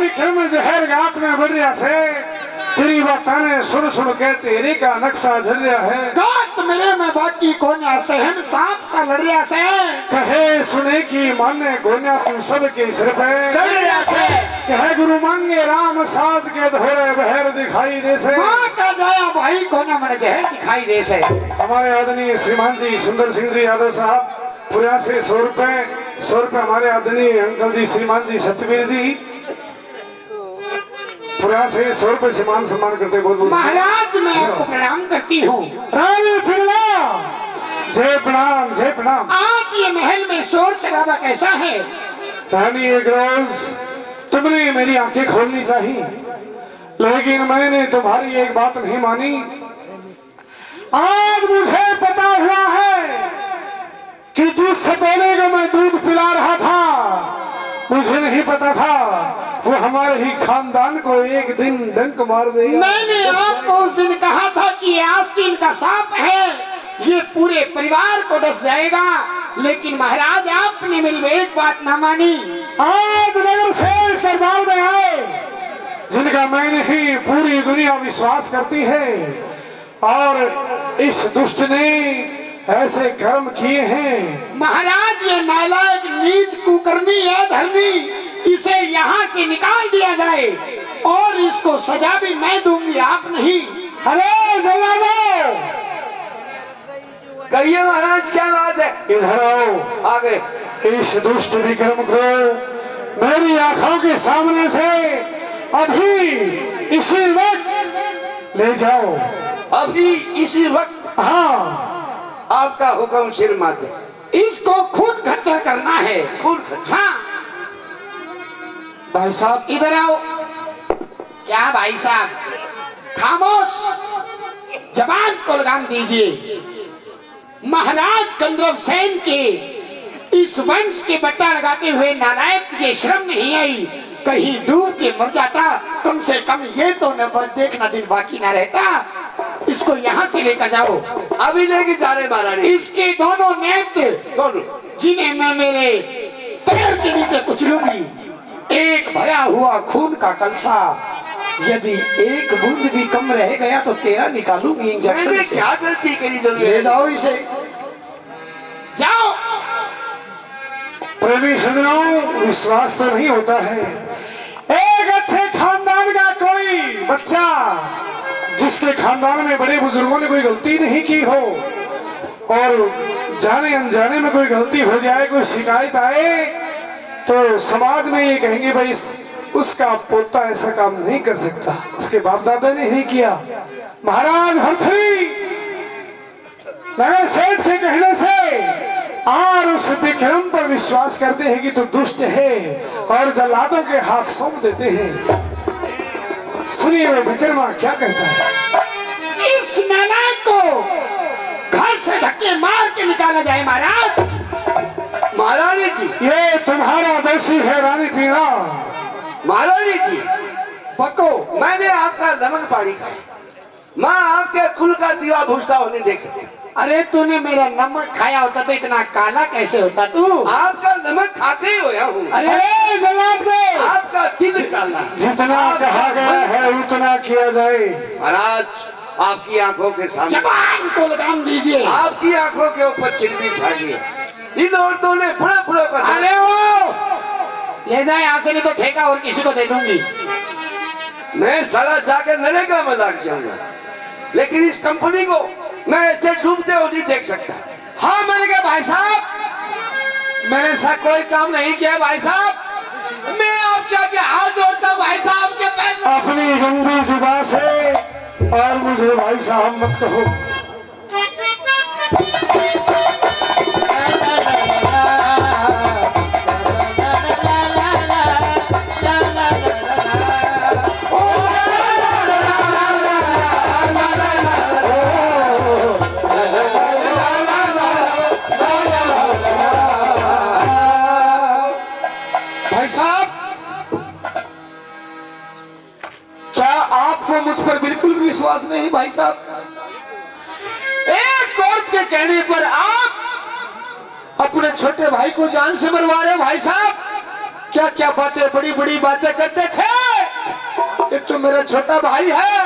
विक्रम जहर गात में बढ़ रहा से तेरी बाताने सुन सुन के चेहरे का नक्शा झर रहा है। गात मेरे में बाकी कोन्या सहन सांप सा लड़ रहा से कहे सुने की माने कोन्या तू सबके सिर पे चढ़ रहा से कहे गुरु मांगे राम साज के धोरे बहर दिखाई दे से मां का जाया भाई कोन्या मन जहर दिखाई दे से। हमारे आदरणीय श्रीमान जी सुंदर सिंह जी यादव साहब पूरा से 100 रुपए हमारे आदरणीय अंकल जी श्रीमान जी सत्यवीर जी पूरा से 100 रुपए से मान सम्मान करते बोल महाराज मैं आपको प्रणाम करती हूँ। रानी फिरना जय प्रणाम जय प्रणाम। आज ये महल में शोर शराबा कैसा है? रानी एक रोज तुमने मेरी आंखें खोलनी चाहिए लेकिन मैंने तुम्हारी एक बात नहीं मानी। आज मुझे पता हुआ है कि जिस सपेले को मैं दूध पिला रहा था मुझे नहीं पता था वो हमारे ही खानदान को एक दिन डंक मार देगा। मैंने आपको उस दिन कहा था कि ये आस्तीन का सांप है, ये पूरे परिवार को डस जाएगा, लेकिन महाराज आपने मेरी एक बात ना मानी। आज नगर से दरबार में आए जिनका मैं नहीं पूरी दुनिया विश्वास करती है और इस दुष्ट ने ऐसे कर्म किए हैं। महाराज ये नालायक नीच कुकर्मी है धर्मी, इसे यहाँ से निकाल दिया जाए और इसको सजा भी मैं दूंगी आप नहीं। अरे जल्लादो कहिए महाराज क्या बात है? इधर आओ। आगे इस दुष्ट विक्रम को मेरी आंखों के सामने से अभी इसी वक्त ले जाओ। अभी इसी वक्त? हाँ आपका हुक्म सिर माते। इसको खुद खर्चा करना है। खुद खर्चा? हाँ भाई साहब इधर आओ। क्या भाई साहब खामोश, जबान को लगाम दीजिए। महाराज कंदर्प सेन के इस वंश के बट्टा लगाते हुए नालायक तुझे शर्म नहीं आई? कहीं डूब के मर जाता, कम से कम ये तो न देखना दिन बाकी ना रहता। इसको यहाँ से लेकर जाओ। अभी लेके जा रहे महारानी। इसके दोनों नेत्र दोनों जिन्हें मैं मेरे पैर के नीचे कुचलूंगी, एक भरा हुआ खून का कलसा, यदि एक बूंद भी कम रह गया तो तेरा निकालूंगी इंजेक्शन से। क्या गलती करी जो ले जाओ इसे, जाओ। प्रेमी सजनों विश्वास तो नहीं होता है एक अच्छे खानदान का कोई बच्चा जिसके खानदान में बड़े बुजुर्गों ने कोई गलती नहीं की हो और जाने अनजाने में कोई गलती हो जाए, कोई शिकायत आए तो समाज में ये कहेंगे भाई उसका पोता ऐसा काम नहीं कर सकता, उसके बाप दादा ने नहीं किया। महाराज भरथरी नगर सेठ के कहने से और उस विक्रम पर विश्वास करते हैं कि तो दुष्ट है और जल्लादों के हाथ सौंप देते हैं। सुनिए वो विक्रमा क्या कहता है। इस नालायक को घर से धक्के मार के निकाला जाए महाराज। महारानी जी ये तुम्हारा दोषी है रानी पीना। महारानी जी बको, मैंने आपका नमक पानी खाया, माँ आपके कुल का दीवा भूसता होने देख सकती। अरे तूने मेरा नमक खाया होता तो इतना काला कैसे होता तू? आपका नमक खाते ही होया हूँ। अरे जवाब दे। आपका दिल काला। जितना कहा गया है उतना किया जाए। महाराज आपकी आंखों के सामने जबान को लगाम दीजिए। आपकी आंखों के ऊपर चिल्ली छा गई। इन औरतों ने बड़ा बुरा कर। अरे वो ले जाए यहाँ से, नहीं तो ठेका और किसी को दे दूंगी। मैं सारा जाकर नरेगा मजाक जाऊंगा, लेकिन इस कंपनी को मैं ऐसे डूबते हुए नहीं देख सकता। हाँ मैंने कहा भाई साहब मैंने ऐसा कोई काम नहीं किया भाई साहब, मैं आपके आगे हाथ जोड़ता हूँ भाई साहब के पैर। अपनी गंदी जुबान से और मुझे भाई साहब मत कहो। भाई साहब क्या आपको मुझ पर बिल्कुल भी विश्वास नहीं? भाई साहब एक औरत के कहने पर आप अपने छोटे भाई को जान से मरवा रहे। भाई साहब क्या क्या बातें, बड़ी बड़ी बातें करते थे। कि तू मेरा छोटा भाई है।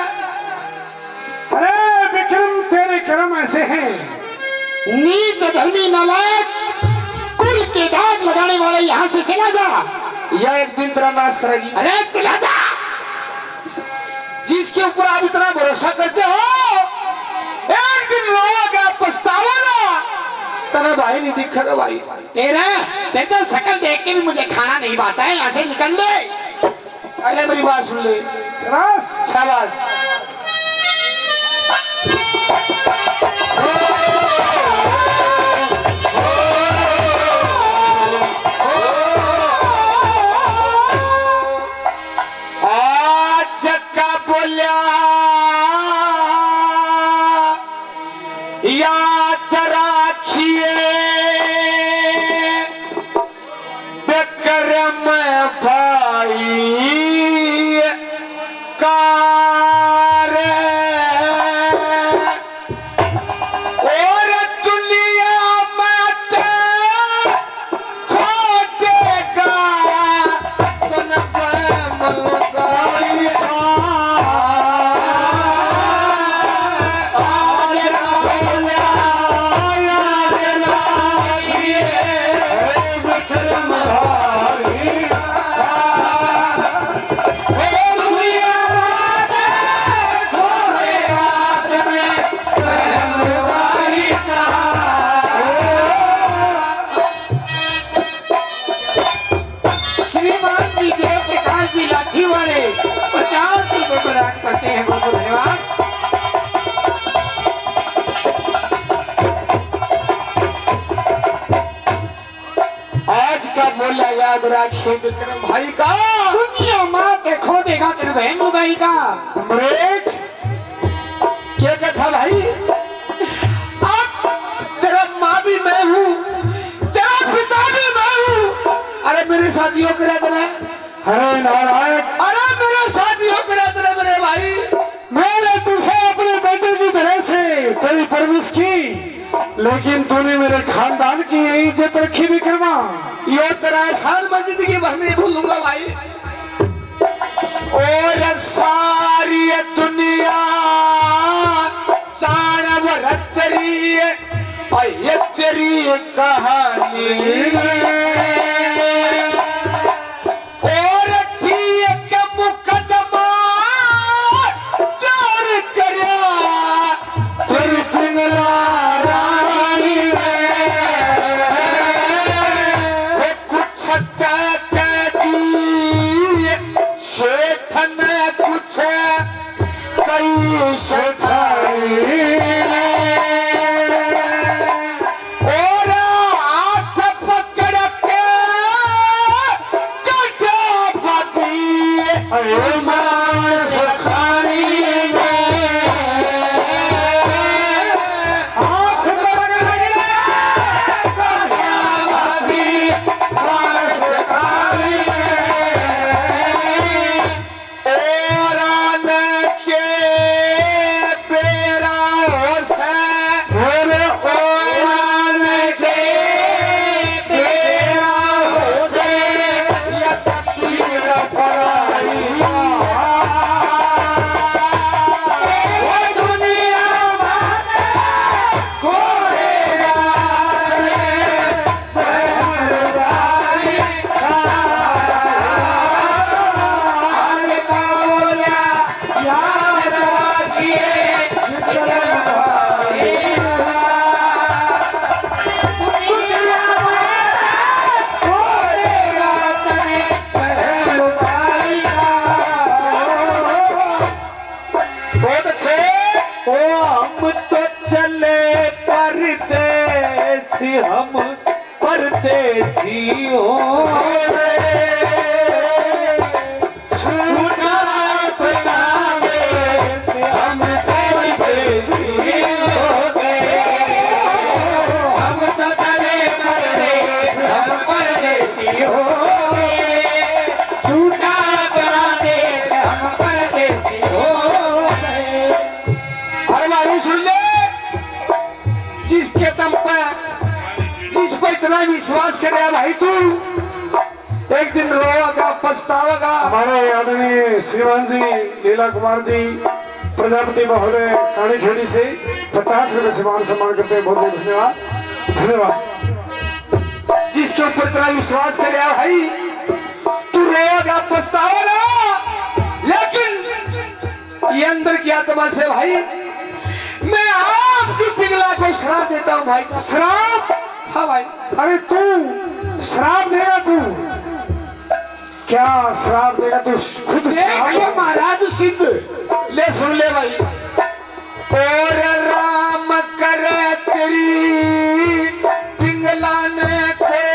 अरे विक्रम, तेरे कर्म ऐसे हैं। नीच धर्मी नालायक, कुल के दाग लगाने वाले, यहाँ से चला जा। यह एक दिन तेरा नाश करेगी। अरे चला जा। जिसके ऊपर आप इतना भरोसा करते हो, एक दिन रोएगा, पछताओगा। तेरा भाई नहीं दिखा था भाई। तेरे तो शक्ल देख के भी मुझे खाना नहीं पाता है। यहाँ से निकल ले। अरे मेरी बात सुन ले। शाबाश शाबाश। चक्का बोलिया याद राखिए बेकरम भाई कार और दुनिया में खो देगा तन श्रीमान जी जयप्रकाश जी लाठी वाले 50 रुपए प्रदान करते हैं। बहुत बहुत धन्यवाद। आज का बोला याद राखिए विक्रम भाई का। दुनिया माँ खो देगा तेरे बहन लुगाई का। ब्रेक। क्या कथा भाई? अब तेरा माँ भी मैं हूँ, तेरा पिता भी मैं हूँ। अरे मेरे साथियों को रहते ना। अरे नारायण, अरे मेरे साथियों को रहते ना मेरे भाई। मैंने तुझे अपने बेटे की तरह से तेरी परवरिश की, लेकिन तूने मेरे खानदान की यही इज्जत रखी विक्रमा। ये तेरा एहसान मैं जिंदगी भर नहीं भूलूंगा भाई। और सारी दुनिया जानव तेरी और ये तेरी कहानी और ठीक मुकदमा जारी करिया तेरी पिंगला रानी वो कुछ कह दी शेठ ने कुछ कई शठाई और हाथ पकड़ के कटा पाती मान सखानी में हाथ पकड़ के कटा पाती मान सखानी और आने के बेरा से और आने के बेरा से या तकदीर फरारिया वो दुनिया माने कोरेगा बहुत अच्छे। ओ हम तो चले परदेसी, हम परदेसी हो रे, छूटा बनावे हम परदेसी हो गए। हम तो चले परदेस, हम परदेसी हो गए। छूटा अपना देश, हम परदेसी हो गए। अरे भाई सुन ले, जिसके दम पे जिस पर इतना विश्वास कर रहा भाई तू, एक दिन रोएगा पछतावेगा। हमारे आदरणीय श्रीमान जी लीला कुमार जी प्रजापति महोदय काणी खेड़ी से 50 रुपए से मान सम्मान करते हैं। बहुत बहुत धन्यवाद धन्यवाद। जिसके ऊपर तेरा विश्वास कर भाई तू रोएगा पछतावेगा, लेकिन ये अंदर की आत्मा से भाई मैं आपकी पिघला को श्राप देता हूँ भाई साहब। श्राप? हाँ भाई। अरे तू श्राप देगा? तू क्या श्राप देगा? तू खुद श्राप? महाराज सिद्ध ले सुन ले भाई। और राम करे तेरी पिंगलाने के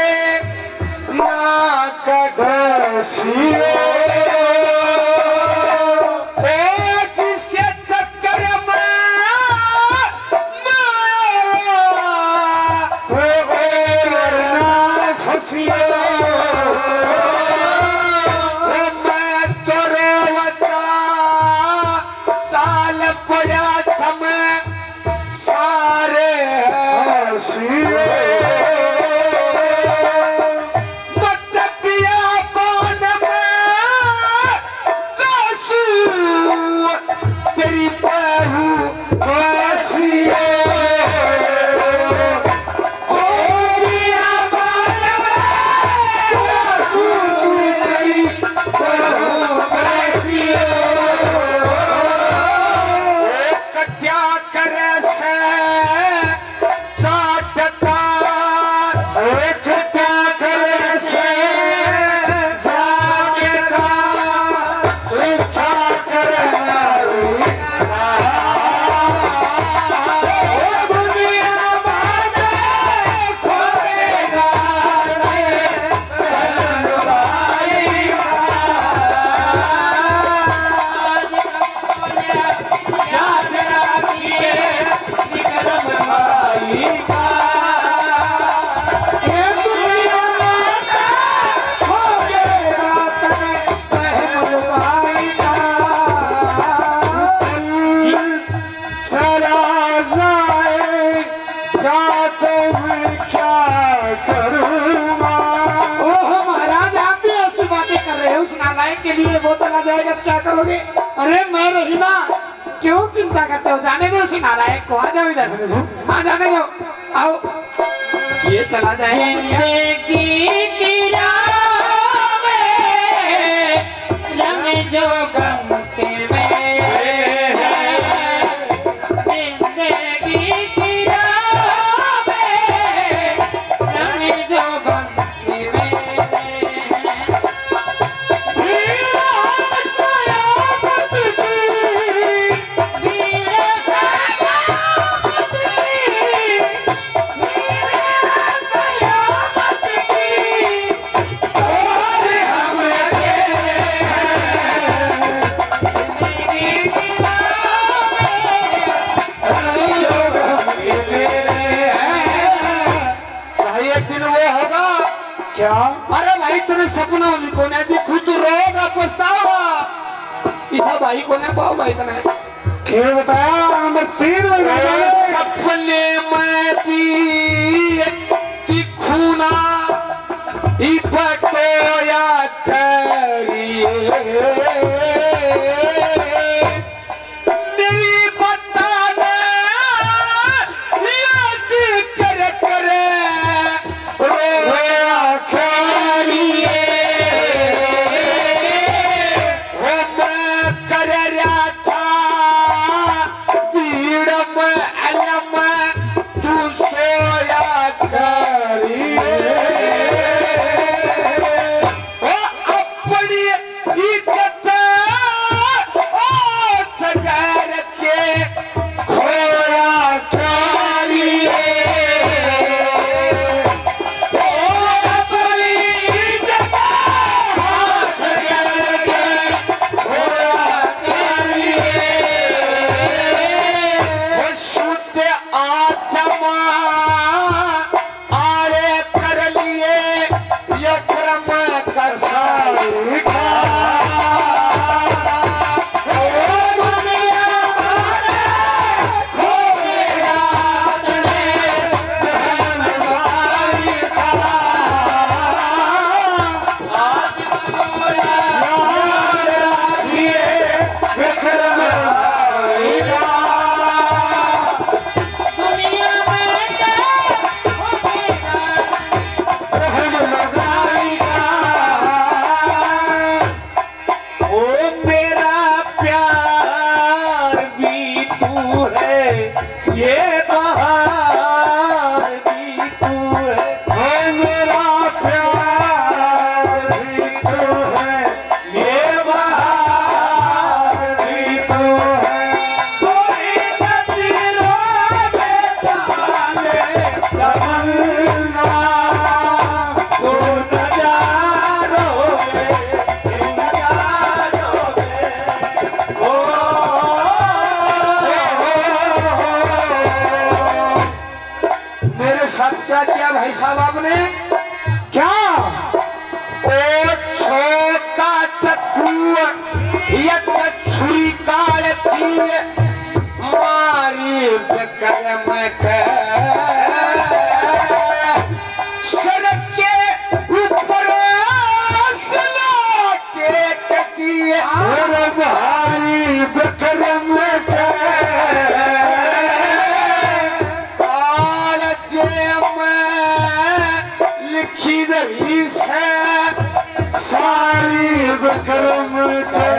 ना कदसिए के लिए वो चला जाएगा तो क्या करोगे? अरे मैं रही ना, क्यों चिंता करते हो? जाने दो उसी नालायक को। आ जाओ इधर, आ जाने दो, आओ। ये चला जाएगा रंग जो गम के सपना को नहीं दिखू तू रोगा पछतावा। ईसा भाई को नहीं पाओ भाई तने क्या बताया? नंबर 3 में सपने में दिखू ना इपटोया करिए मेरी बताने याद कर करे रोया करिए भाई साहब आपने क्या ओ छोका चक्कू या छुरी काटती मारी बकरम के सड़क के ऊपर टेकती और मारी बकरम के कालज में लिखी रही से सारी विक्रम के सारी विक्रम के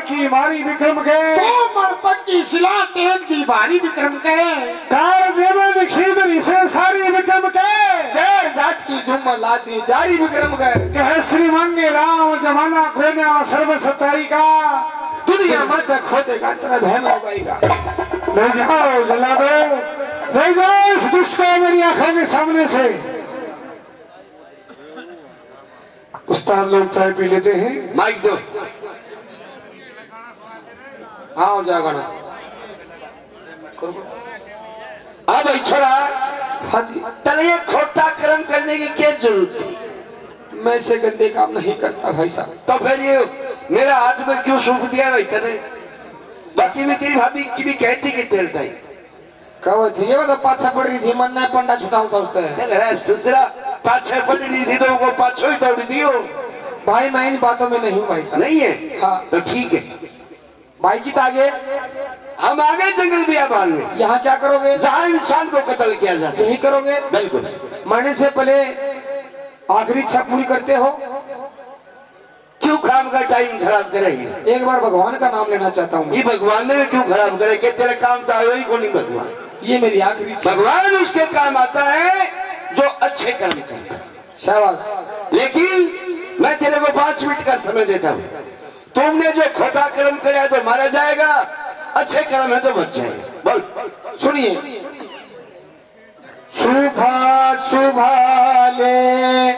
की मारी विक्रम के 100 मणपत की शिला टेक दी भारी विक्रम के कार जेबन खीदरी से सारी विक्रम के गैर जात की जुम्मा लादी जारी विक्रम के कह श्रीमंगे राम जमाना खोने सर्व सच्चाई का दुनिया मत खोदेगा तेरा भैम उगाएगा। ले जाओ जला दो, ले जाओ इस दुष्ट को मेरी आंखों के सामने से। उस्ताद लोग चाय पी लेते हैं। माइक दो। हाँ हो जाएगा ना। अब छोरा हाँ जी तले खोटा कर्म करने की क्या जरूरत थी? मैं से गंदे काम नहीं करता भाई साहब। तो फिर ये मेरा हाथ में क्यों सूख दिया भाई तने? बाकी में तेरी भाभी की भी कहती कि तेरे दाई कब थी ये मतलब पाछा पड़ रही थी मन ने पंडा छुटाऊं था उसने ससुरा पाछा पड़ रही थी तो वो पाछो ही तोड़ दियो। भाई मैं इन बातों में नहीं हूँ भाई साहब। नहीं है हाँ तो ठीक है भाई की आगे हम आगे जंगल बियाबान में यहाँ क्या करोगे? जहाँ इंसान को कत्ल किया जाता है यही करोगे? बिल्कुल। मरने से पहले आखिरी इच्छा पूरी करते हो? क्यों काम का टाइम खराब करे? एक बार भगवान का नाम लेना चाहता हूँ। ये भगवान ने क्यों खराब करे कि तेरा काम तो वही को नहीं भगवान। ये मेरी आखिरी इच्छा। भगवान उसके काम आता है जो अच्छे कर्म करता है। शाबाश। लेकिन मैं तेरे को 5 मिनट का समय देता हूँ। तुमने जो खोटा कर्म कराया तो मारा जाएगा, अच्छे कर्म है तो बच जाएगा। बोल सुनिए। सुबह सुबह ले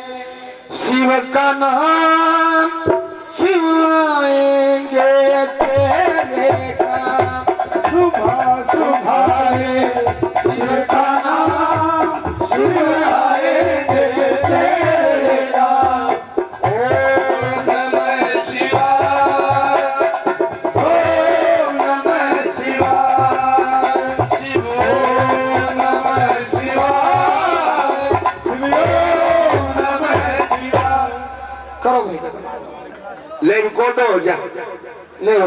शिव का नाम शिवाएंगे तेरे काम। सुबह सुबह ले शिव का नाम शिवाएंगे तेरे काम। ओम नमः शिवाय, ओम नमः शिवाय, शिव ओम नमः शिवाय, शिव ओम नमः शिवाय। करो भाई करो। ले कोटो हो जा। ले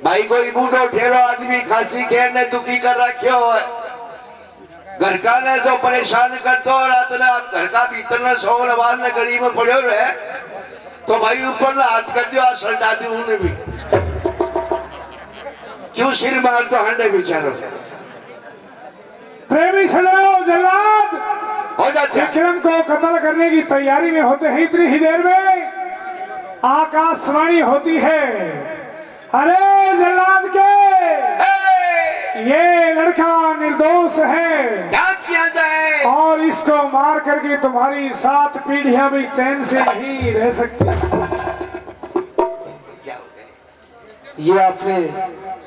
भाई कोई बूढ़ो ठेरो आदमी खांसी घेरने दुखी कर रखे हो है। घर का ने जो परेशान करते हो रात ने आप घर का भीतर ने सो बाहर ने गली में पड़े रहे तो भाई ऊपर ना हाथ कर दियो सल्टा दी उन्हें भी क्यों सिर मार तो हंडे बेचारो प्रेमी सजाओ जल्लाद हो जाते विक्रम को कत्ल करने की तैयारी में होते हैं। इतनी ही देर में आकाशवाणी होती है, अरे जल्लाद के ये लड़का निर्दोष है, क्या किया जाए और इसको मार करके तुम्हारी 7 पीढ़ियां भी चैन से नहीं रह सकती। क्या हो गया? ये आपने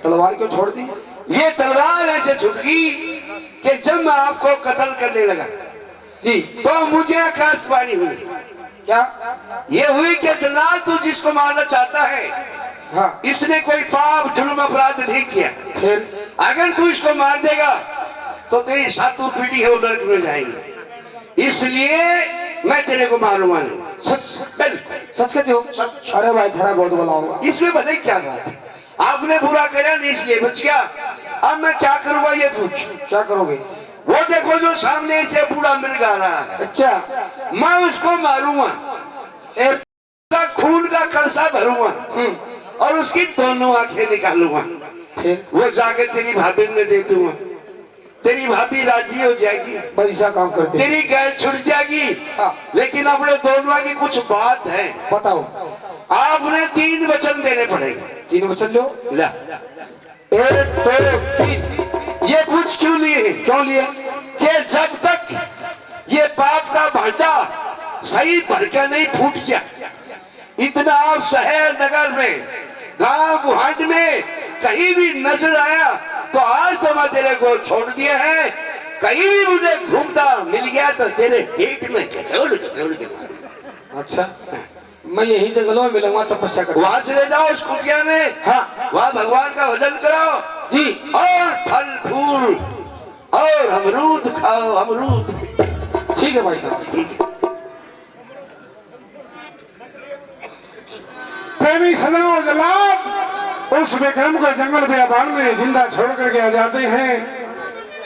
तलवार क्यों छोड़ दी? ये तलवार ऐसे छुटकी कि जब मैं आपको कत्ल करने लगा जी तो मुझे आकाशवाणी हुई। क्या ये हुई कि जल्लाद तू जिसको मारना चाहता है हाँ इसने कोई पाप जुल्म अपराध नहीं किया। फिर अगर तू इसको मार देगा तो तेरी 7 पीढ़ी है वो नरक में जाएंगे, इसलिए मैं तेरे को मारूंगा नहीं। सच बिल्कुल सच कहते हो? सच। अरे भाई धरा बहुत बड़ा होगा इसमें भले क्या बात है, आपने बुरा करा नहीं इसलिए बच गया। अब मैं क्या करूंगा ये पूछ। क्या करोगे? वो देखो जो सामने से बूढ़ा मिर्ग आ रहा है, अच्छा मैं उसको मारूंगा, एक का खून का कलसा भरूंगा और उसकी दोनों आंखें निकालूंगा, फिर वो जाके तेरी भाभी में दे दूंगा, तेरी भाभी राजी हो जाएगी, पैसा काम करते तेरी गैर छुट जाएगी। हाँ। लेकिन अपने दोनों की कुछ बात है, बताओ। आपने 3 वचन देने पड़ेंगे। 3 वचन लो। ला 1 2 3। ये पूछ क्यों लिए? क्यों लिए? कि जब तक ये पाप का भांडा सही भर के नहीं फूट गया, इतना आप शहर नगर में गांव गुहाट में कहीं भी नजर आया तो आज तो मैं तेरे को छोड़ दिया है, कहीं भी मुझे घूमता मिल गया तो तेरे पेट में घसोड़ घसोड़ के मारूं। अच्छा, मैं यही जंगलों में मिलूंगा, तपस्या कर। वहां चले जाओ उस कुटिया में, हाँ वहां भगवान का भजन करो जी, और फल फूल और अमरूद खाओ, अमरूद। ठीक है भाई साहब। ठीक है। प्रेमी सजनों, जलाब उस विक्रम को जंगल बियाबान में जिंदा छोड़ करके आ जाते हैं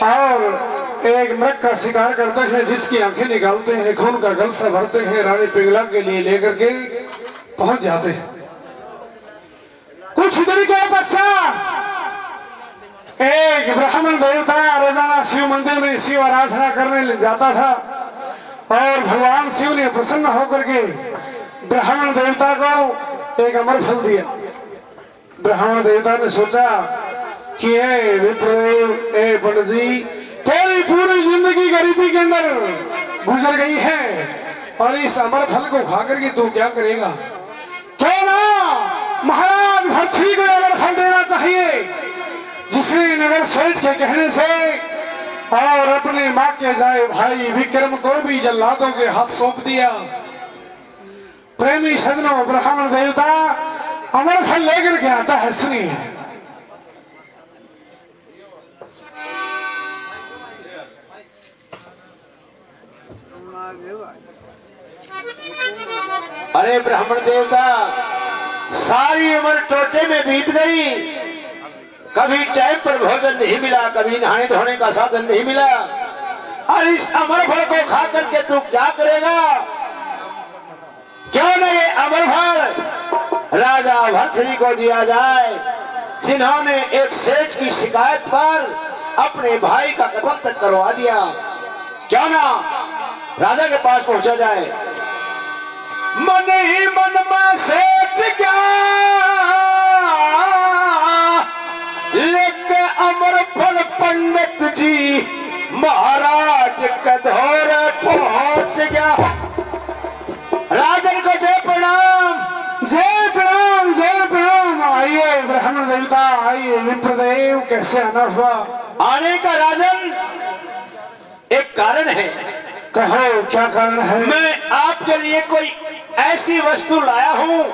और एक मृग का शिकार करते हैं, जिसकी आंखें निकालते हैं, खून का गलसा भरते हैं, रानी पिंगला के लिए लेकर के पहुंच जाते हैं। कुछ दिन के पश्चात एक ब्राह्मण देवता रोजाना शिव मंदिर में शिव आराधना करने जाता था और भगवान शिव ने प्रसन्न होकर के ब्राह्मण देवता को एक अमर फल दिया। ब्राह्मण देवता ने सोचा कि विप्रदेव, पंडित जी, तेरी पूरी जिंदगी गरीबी के अंदर गुजर गई है और इस अमर फल को खाकर के तू क्या करेगा? क्यों ना महाराज भर्तृहरि को अमर फल देना चाहिए। जिसने नगर सेठ के कहने से और अपने माँ के जाए भाई विक्रम को भी जल्लादों के हाथ सौंप दिया। प्रेमी सजनों, ब्राह्मण देवता अमर फल लेकर के आता है। सुनिए। अरे ब्राह्मण देवता, सारी उम्र टोटे में बीत गई, कभी टाइम पर भोजन नहीं मिला, कभी नहाने धोने का साधन नहीं मिला, और इस अमर फल को खा करके तू क्या करेगा? क्यों न ये अमर फल राजा भर्तृहरि को दिया जाए, जिन्होंने एक सेठ की शिकायत पर अपने भाई का कत्ल तक करवा दिया। क्यों ना राजा के पास पहुंचा जाए। मन ही मन में सोच गया, लेके अमर फल पंडित जी महाराज कधौर पहुंच गया। राजन को जय प्रणाम। जय प्रणाम, जय प्रणाम। आइए ब्राह्मण देवता, आइए विप्रदेव, कैसे आना हुआ? आने का राजन एक कारण है। कहो, क्या कारण है? मैं आपके लिए कोई ऐसी वस्तु लाया हूँ,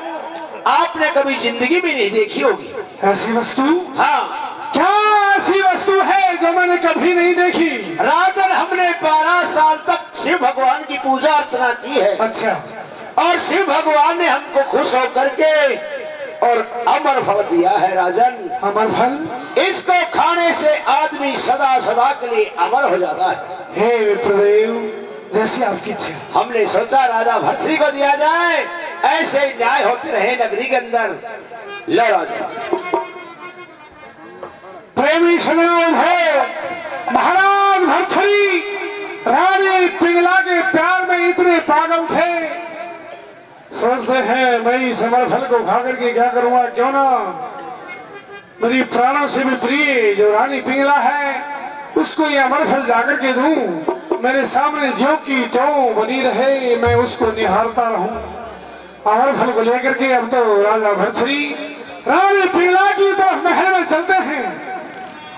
आपने कभी जिंदगी में नहीं देखी होगी। ऐसी वस्तु? हाँ। क्या ऐसी वस्तु है जो मैंने कभी नहीं देखी? राजन, हमने 12 साल तक शिव भगवान की पूजा अर्चना की है। अच्छा। और शिव भगवान ने हमको खुश होकर के और अमर फल दिया है। राजन, अमर फल? इसको खाने से आदमी सदा सदा के लिए अमर हो जाता है। हे विप्रदेव, जैसी आपकी इच्छा। हमने सोचा राजा भर्तृहरि को दिया जाए, ऐसे न्याय होते रहे नगरी के अंदर। लो राजा। प्रेमी सजनों है, महाराज भर्तृहरि रानी पिंगला के प्यार में इतने पागल थे, सोचते हैं मैं इस अमर फल को खा करके क्या करूंगा? क्यों ना मेरी प्राणों से भी प्रिय जो रानी पिंगला है उसको ये अमर फल जाकर के दूं, मेरे सामने ज्यों की त्यों बनी रहे, मैं उसको निहारता रहूं। अमर फल को लेकर के अब तो राजा भर्तृहरि रानी पिंगला की तरफ महल में चलते हैं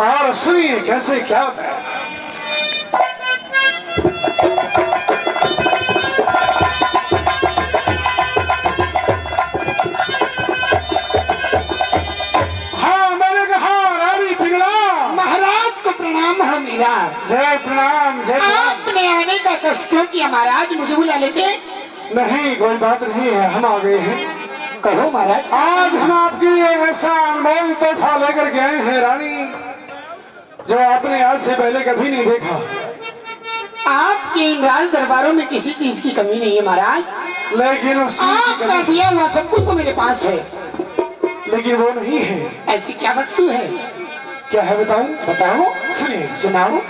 और सुनिए कैसे क्या होता है। हाँ, मैंने कहा रानी पिंगला। महाराज को प्रणाम हो मेरा। जय प्रणाम, जय प्रणाम। आपने आने का कष्ट क्यों किया महाराज? मुझे बुला लेते। नहीं, कोई बात नहीं है, हम आ गए हैं। कहो महाराज। आज हम आपके लिए ऐसा अनमोल तोहफा लेकर के आए हैं रानी, जो आपने आज से पहले कभी नहीं देखा। आपके इन राज दरबारों में किसी चीज की कमी नहीं है महाराज। लेकिन उस चीज की आपका कमी, दिया हुआ सब कुछ तो मेरे पास है। लेकिन वो नहीं है। ऐसी क्या वस्तु है? क्या है बताऊं? बताओ, सुनिए। सुनाओ।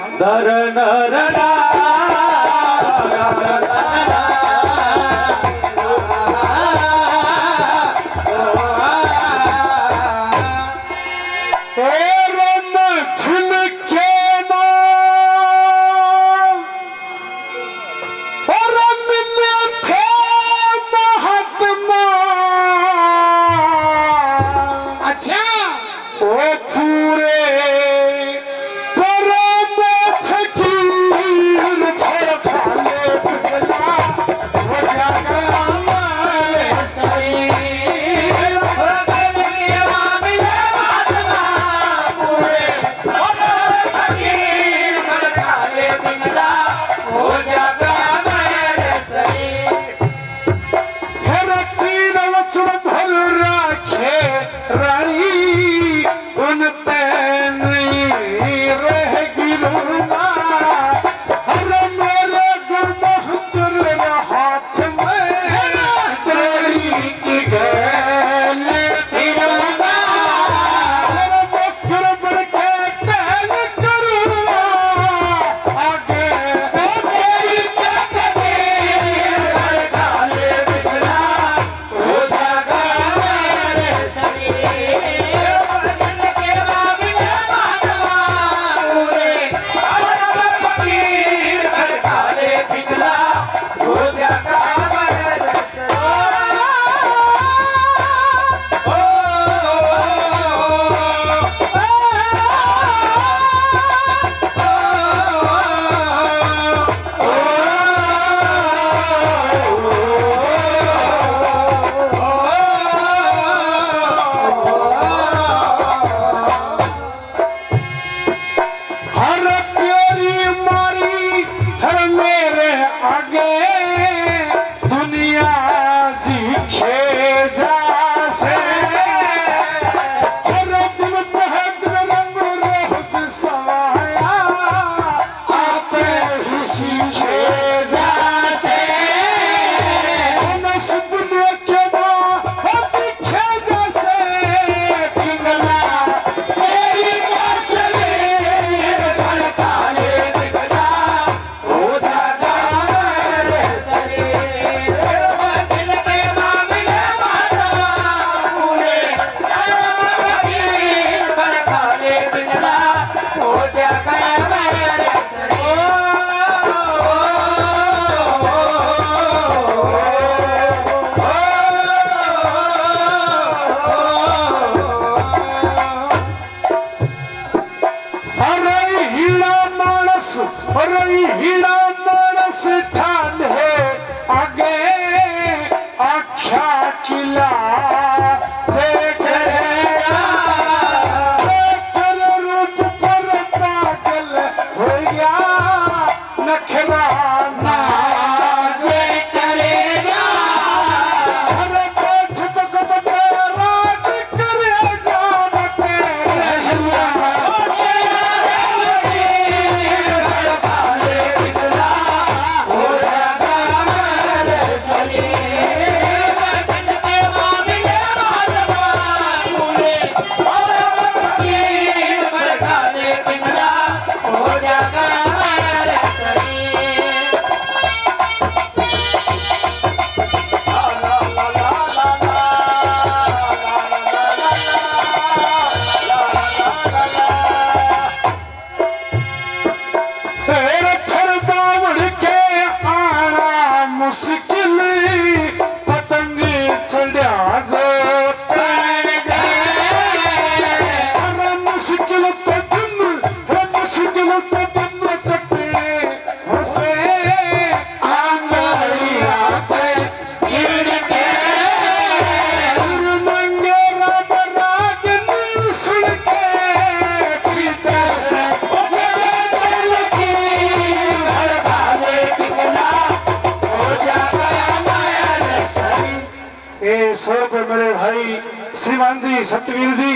मेरे भाई श्रीमान जी सत्यवीर जी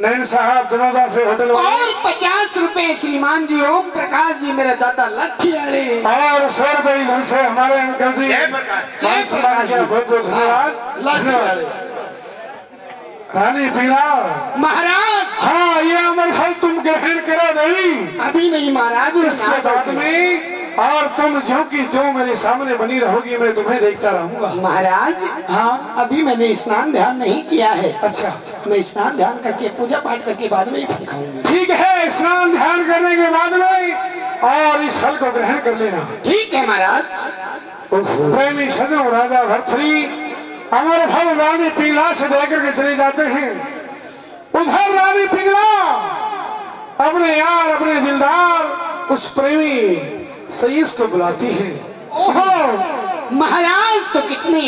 नैन साहब दनोदा से होटल और 50 रुपए श्रीमान जी ओम प्रकाश जी मेरे दादा लट्ठी वाले और 100 रुपये इधर से हमारे अंकल जी जय प्रकाश जी बहुत बहुत धन्यवाद। लट्ठी वाले रानी पीला महाराज। हाँ ये अमर फल तुम ग्रहण करो देवी। अभी नहीं महाराज, इसके बाद में और तुम जो की जो मेरे सामने बनी रहोगी मैं तुम्हें देखता रहूंगा। महाराज हाँ अभी मैंने स्नान ध्यान नहीं किया है। अच्छा मैं स्नान ध्यान करके पूजा पाठ करके बाद में ही फल खाऊंगी। ठीक है, स्नान ध्यान करने के बाद में और इस फल को ग्रहण कर लेना। ठीक है महाराज। प्रेमी सजनों राजा भर्तृहरि अमर फल रानी पिंगला से देकर के चले जाते हैं। उधर रानी पिंगला अपने यार अपने दिलदार उस प्रेमी सईस को बुलाती है। ओहो महाराज तो कितने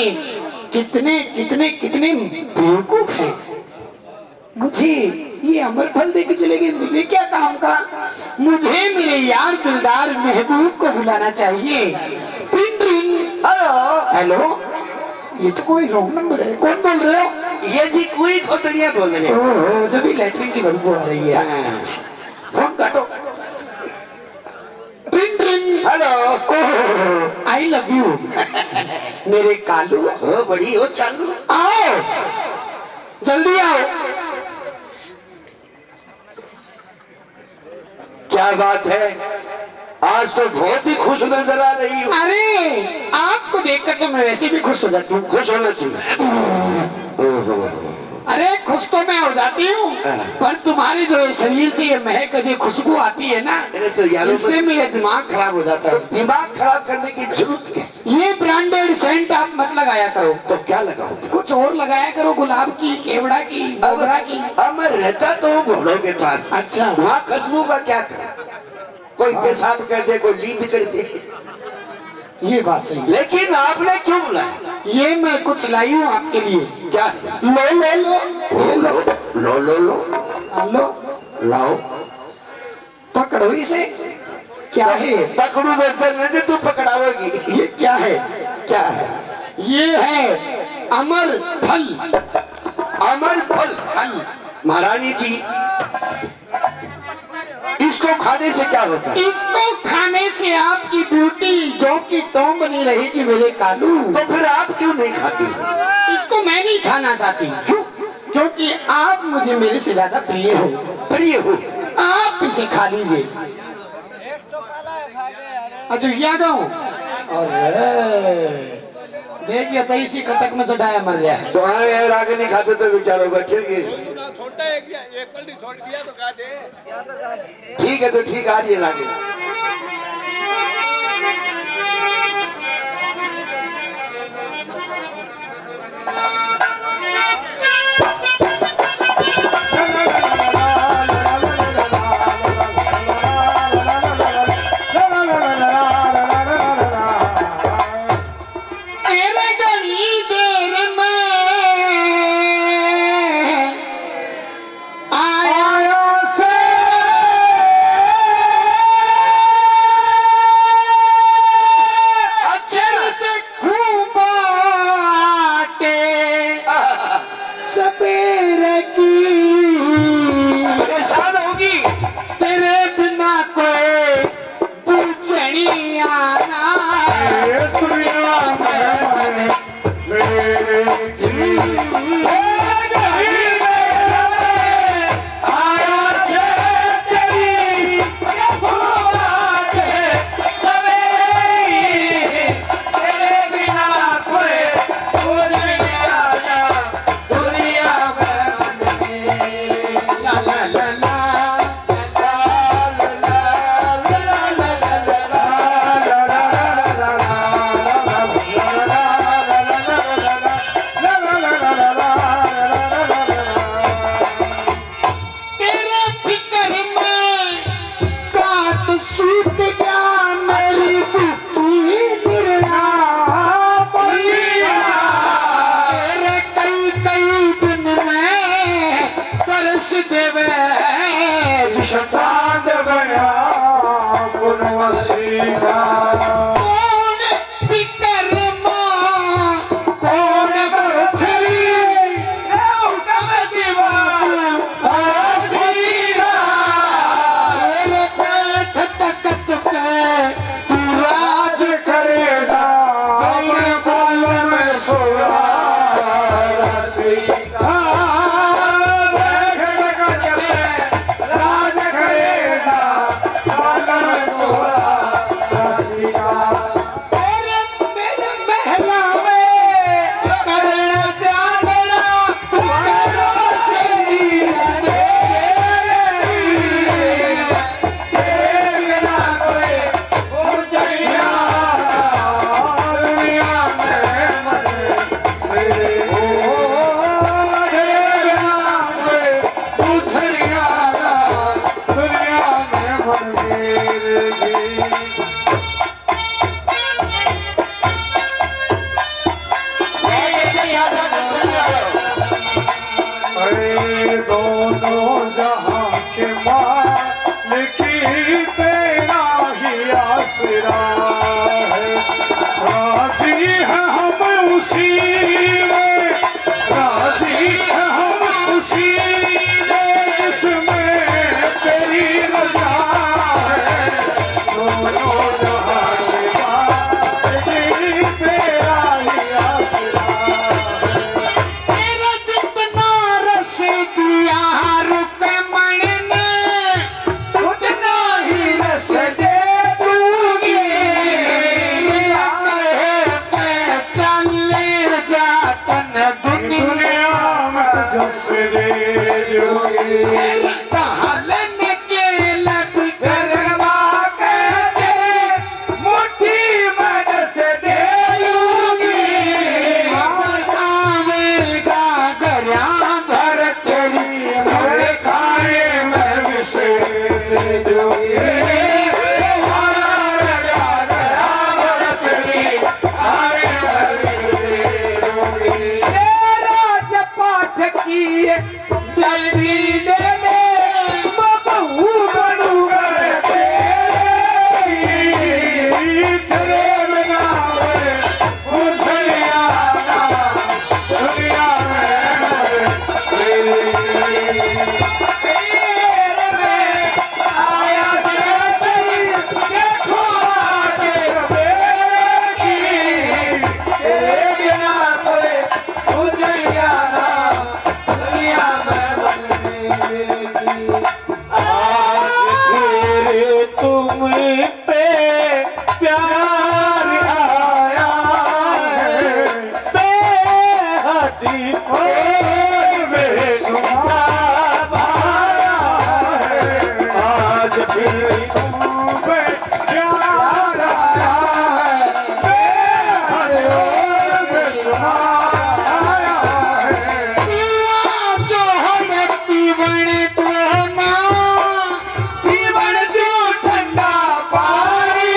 कितने कितने कितने बेवकूफ हैं। मुझे ये अमर फल देके चले गए, मुझे क्या काम का। मुझे मेरे यार दिलदार महबूब को बुलाना चाहिए। Tin tin. हेलो हेलो, ये तो कोई रॉन्ग नंबर है। कौन बोल रहे हो? ये जी कोई खोतड़िया बोल रहे हैं। ओहो जब भी लैट्रिन की बदबू आ रही है। फोन काटो। Tin tin. Hello I love you मेरे कालू। हो बड़ी हो चालू। आओ जल्दी आओ। क्या बात है, आज तो बहुत ही खुश नजर आ रही हूँ। अरे आपको देखकर तो मैं वैसे भी खुश हो जाती हूँ। खुश होना चाहिए। अरे खुश तो मैं हो जाती हूँ, पर तुम्हारे जो शरीर से ये महक जो खुशबू आती है ना, अरे तो यारों इससे मेरा दिमाग खराब हो जाता है। दिमाग खराब करने की जरूरत क्या? ये ब्रांडेड सेंट आप मत लगाया करो। तो क्या लगाओ? कुछ और लगाया करो, गुलाब की, केवड़ा की, मोगरा की। अब मैं रहता तो हूँ घोड़ों के पास। अच्छा वहाँ खुशबू का क्या कर? कोई पेशाब कर दे, कोई लीद कर दे। ये बात सही। लेकिन आपने क्यों बुलाया? ये मैं कुछ लाई हूँ आपके लिए। क्या? लो लो लो लो लो लो लो लाओ, पकड़ो इसे। क्या है? पकड़ू तो तू पकड़ाओगी। ये क्या है? क्या है? ये है अमर फल। अमर फल। फल महारानी जी, इसको खाने से क्या होता है? इसको खाने से आपकी ब्यूटी जो की तो बनी रहेगी मेरे कालू। तो फिर आप क्यों नहीं खाती? इसको मैं नहीं खाना चाहती। क्यों? क्योंकि आप मुझे मेरे से ज्यादा प्रिय हो। प्रिय हो? आप इसे खा लीजिए। अच्छा क्या कहूँ? अरे देखिए तो इसी कटक में चढ़ाया मर गया है। तो हाँ यार, आगे नहीं खाते तो बेचारे बैठेंगे। ठीक है तो ठीक, आ रही है लागे। चांद गया कौन विकर्मा कौन भरथरी कम दीवाना दोनों जहां के मालिक तेरा ही आसरा है। राजी है हम उसी में, राजी है हम उसी में जिसमें तेरी रजा है। दोनों जहां के मालिक तेरा ही आसरा है। तेरा जितना रस दिया रुकमण ने उतना ही रस दे दूंगी। मेरा कहे मैं चले जातन दुनिया में जस दे दूंगी। कहलन के लब करवा कर दे मुट्ठी में रस दे दूंगी। आवेगा गरा भर तेरी मेरे खाए में विसे दे दूंगी। तेरा जपाठ किए जल भी दे दे बबू बनूंगा तेरे बिना मुझे आना दुनिया में आया से देखो आगे सवेरे की तेरे बिना कोई उजड़ियाना दुनिया में बन जाएगी। आज फिर तुम पे प्यार आया है, बेहदी और बेसुमार आया है। आज फिर तुम पे प्यार आया है, बेहद और बेशुमार आया है। जो हम पीवण दोना पीवण दो ठंडा पाई।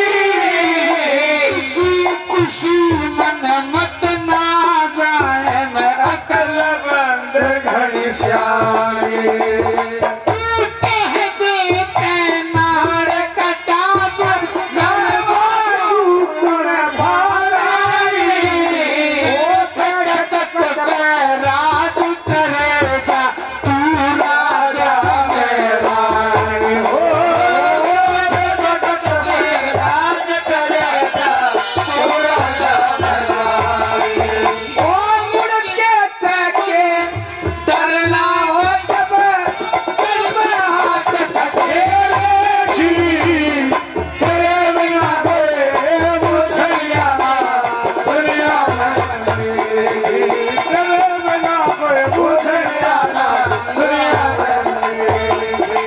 खुशी खुशी मन मत ना जाने मैं अकल बंद घड़ी श्यामी कह देते नाड़ कटा दो गलबारू गुण भाराई। राज करे जा तू राजा मेरा हो। राज करे जा तू राजा मेरा। ओ मुड़ के तके डरना हो जब चढ़ में हाथ धकेलेगी। तेरे बिना कोई मुझे आना दुनिया में मिलेगी। तेरे बिना कोई मुझे आना दुनिया में मिलेगी।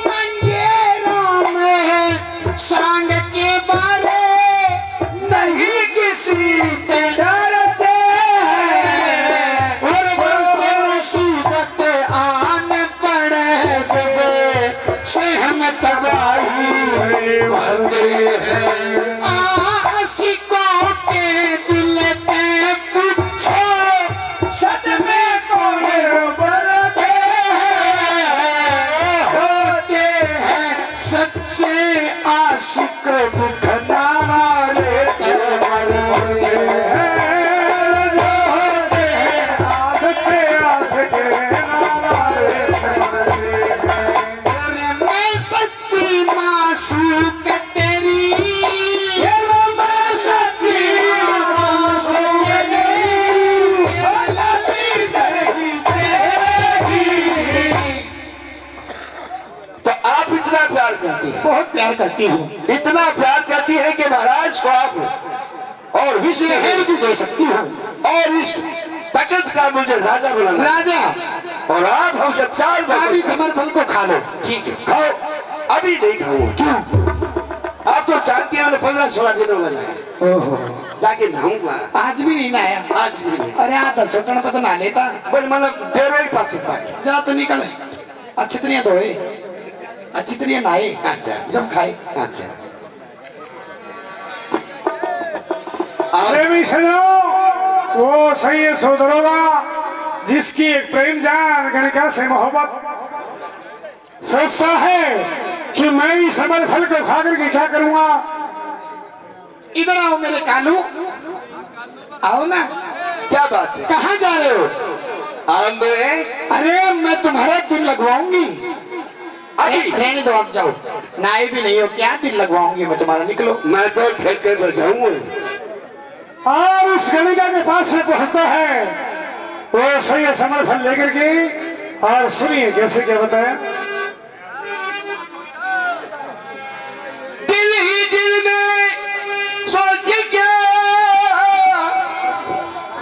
मंगेरों में सांग के बारे नहीं किसी से डरते हैं। और वो मुसीबत आन पड़े जब से हम तबाही भरते हैं। आशिकों के दिल पे पूछो सदमे कौन उभरते हैं। होते हैं सच्चे आशिक दुख ना मारे सच्चे आशिक हमारे सामने हैं। मैं सच्ची मासूक तेरी मैं सच्ची मासूम तो आप इतना प्यार करती हैं, बहुत प्यार करती हूँ। इतना प्यार करती है कि महाराज को आप और विश्व शहर भी दे सकती हूँ। और इस तकत का मुझे राजा बनाना। राजा और आप हमसे प्यार आप इस अमर फल को खा लो। ठीक है, खाओ। अभी नहीं खाऊंगा। क्यों? आप तो जानती है मैंने 15-16 दिन हो गए ओहो जाके नहाऊंगा आज भी नहीं नहाया? आज भी नहीं अरे आता छोटन पता नहा लेता। बोल मतलब डेढ़ ही पास पास जा तो निकल, अच्छी तरह धोए, अच्छी तरह नहाए, अच्छा जब खाए। अच्छा प्रेमी सजनों, वो सही है सोदरोगा जिसकी एक प्रेम जान गणिका से मोहब्बत सोचता है कि मैं इस अमर फल को खा करके क्या करूंगा। इधर आओ मेरे कानू, आओ ना। क्या बात है? कहाँ जा रहे हो? अरे मैं तुम्हारा दिल लगवाऊंगी। रहने दो, आप जाओ, नाई भी नहीं हो, क्या दिल लगवाऊंगी मैं तुम्हारा, निकलो। मैं तो ठेके पर जाऊंगा। और उस गणिका के पास से पहुंचता है वो सही है समर फल लेकर के। और सुनिए कैसे क्या बताया। दिल ही दिल में सोच क्या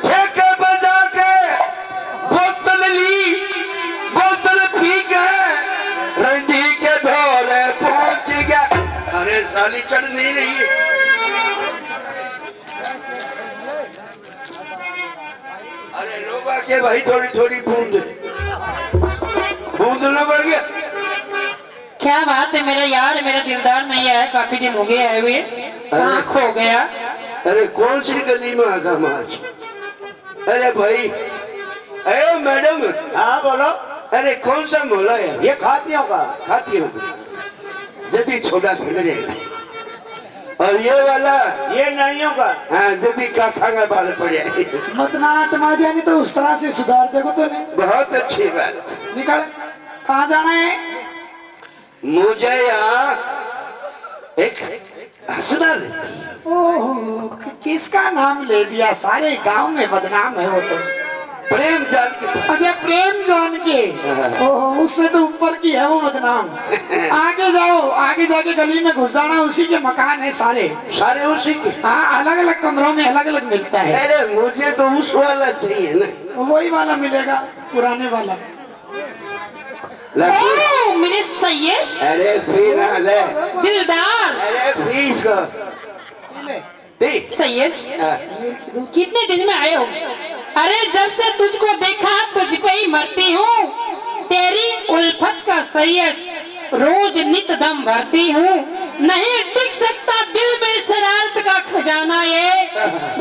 ठेके पर जाके बोतल ली, बोतल पी के रंडी के धोरे पहुंच गया। अरे साली चढ़ नहीं रही। अरे लोग आके भाई थोड़ी थोड़ी बूंद ना बढ़ गया। क्या बात है मेरा यार, मेरा दिलदार नहीं आया, काफी दिन हो गए आए हुए, कहाँ खो गया? अरे कौन सी गली में आगा आज? अरे भाई, अरे मैडम। हाँ बोलो। अरे कौन सा मोला है ये खाती होगा? खाती हो जल्दी छोटा खेल रहे। और ये वाला ये नहीं होगा। हाँ जल्दी का खागा बाल पड़े। मतना टमा जानी तो उस तरह से सुधार देखो तो नहीं। बहुत अच्छी बात। निकल, कहाँ जाना है? मुझे यहाँ एक हंसदार ओहो, किसका नाम ले दिया? सारे गांव में बदनाम है वो तो। प्रेम जान के। अच्छा, प्रेम जान के। ओहो, उससे तो ऊपर की है वो बदनाम। आगे जाओ, आगे जाके गली में घुस जाना, उसी के मकान है सारे। सारे उसी के? हाँ, अलग अलग कमरों में अलग अलग मिलता है। अरे मुझे तो उस वाला चाहिए ना। वही वाला मिलेगा, पुराने वाला। ओ मेरे सैयद अरे फिर ले दिलदार, अरे फीस को सैयद कितने दिन में आए हो? अरे जब से तुझको देखा तुझ पे ही मरती हूँ, तेरी उल्फत का सैयद रोज नित दम भरती हूँ। नहीं टिक सकता दिल में शरारत का खजाना ये,